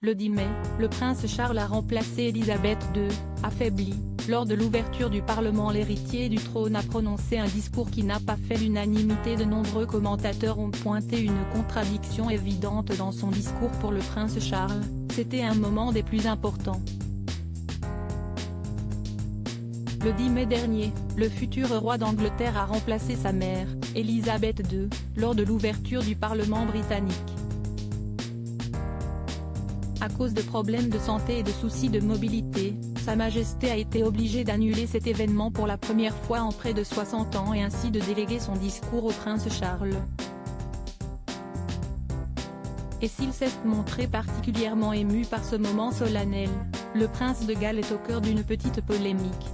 Le 10 mai, le prince Charles a remplacé Élisabeth II, affaiblie. Lors de l'ouverture du Parlement, l'héritier du trône a prononcé un discours qui n'a pas fait l'unanimité. De nombreux commentateurs ont pointé une contradiction évidente dans son discours. Pour le prince Charles, c'était un moment des plus importants. Le 10 mai dernier, le futur roi d'Angleterre a remplacé sa mère, Élisabeth II, lors de l'ouverture du Parlement britannique. À cause de problèmes de santé et de soucis de mobilité, Sa Majesté a été obligée d'annuler cet événement pour la première fois en près de 60 ans et ainsi de déléguer son discours au prince Charles. Et s'il s'est montré particulièrement ému par ce moment solennel, le prince de Galles est au cœur d'une petite polémique.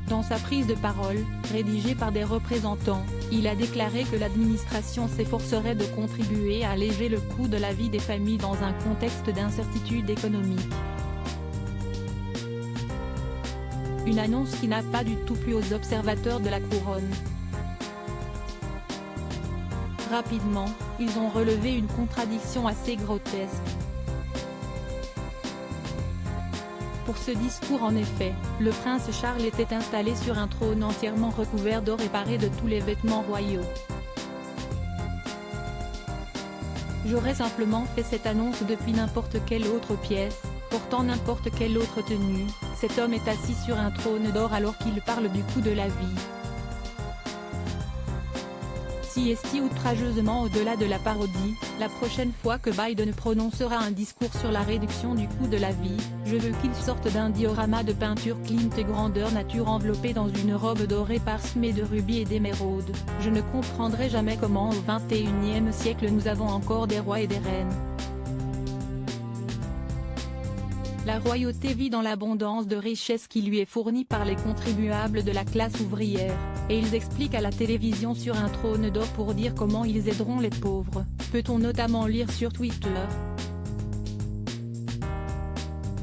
Dans sa prise de parole, rédigée par des représentants, il a déclaré que l'administration s'efforcerait de contribuer à alléger le coût de la vie des familles dans un contexte d'incertitude économique. Une annonce qui n'a pas du tout plu aux observateurs de la couronne. Rapidement, ils ont relevé une contradiction assez grotesque. Pour ce discours en effet, le prince Charles était installé sur un trône entièrement recouvert d'or et paré de tous les vêtements royaux. J'aurais simplement fait cette annonce depuis n'importe quelle autre pièce, portant n'importe quelle autre tenue. Cet homme est assis sur un trône d'or alors qu'il parle du coût de la vie. Si et si outrageusement au-delà de la parodie, la prochaine fois que Biden prononcera un discours sur la réduction du coût de la vie, je veux qu'il sorte d'un diorama de peinture Klimt et grandeur nature enveloppé dans une robe dorée parsemée de rubis et d'émeraudes. Je ne comprendrai jamais comment au XXIe siècle nous avons encore des rois et des reines. La royauté vit dans l'abondance de richesses qui lui est fournie par les contribuables de la classe ouvrière, et ils expliquent à la télévision sur un trône d'or pour dire comment ils aideront les pauvres, peut-on notamment lire sur Twitter.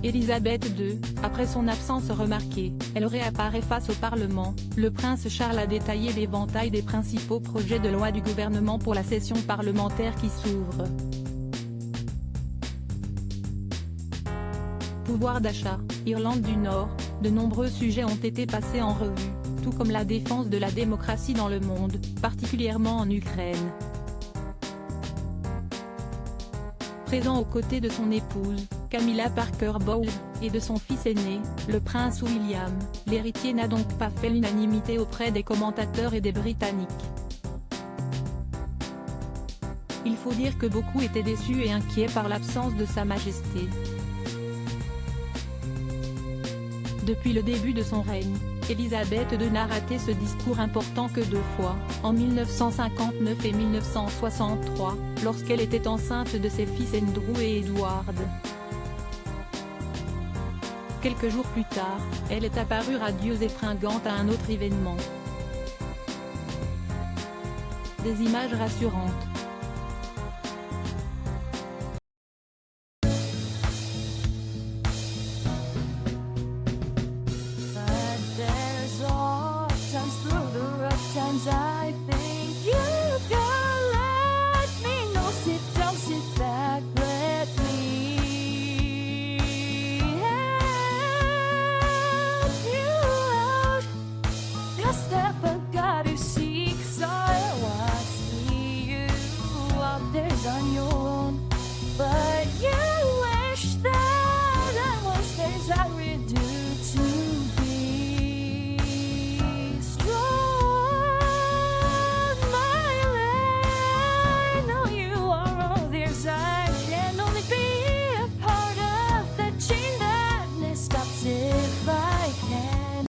Élisabeth II, après son absence remarquée, elle réapparaît face au Parlement. Le prince Charles a détaillé l'éventail des principaux projets de loi du gouvernement pour la session parlementaire qui s'ouvre. Pouvoir d'achat, Irlande du Nord, de nombreux sujets ont été passés en revue, tout comme la défense de la démocratie dans le monde, particulièrement en Ukraine. Présent aux côtés de son épouse, Camilla Parker Bowles, et de son fils aîné, le prince William, l'héritier n'a donc pas fait l'unanimité auprès des commentateurs et des Britanniques. Il faut dire que beaucoup étaient déçus et inquiets par l'absence de Sa Majesté. Depuis le début de son règne, Élisabeth II n'a raté ce discours important que 2 fois, en 1959 et 1963, lorsqu'elle était enceinte de ses fils Andrew et Edward. Quelques jours plus tard, elle est apparue radieuse et fringante à un autre événement. Des images rassurantes.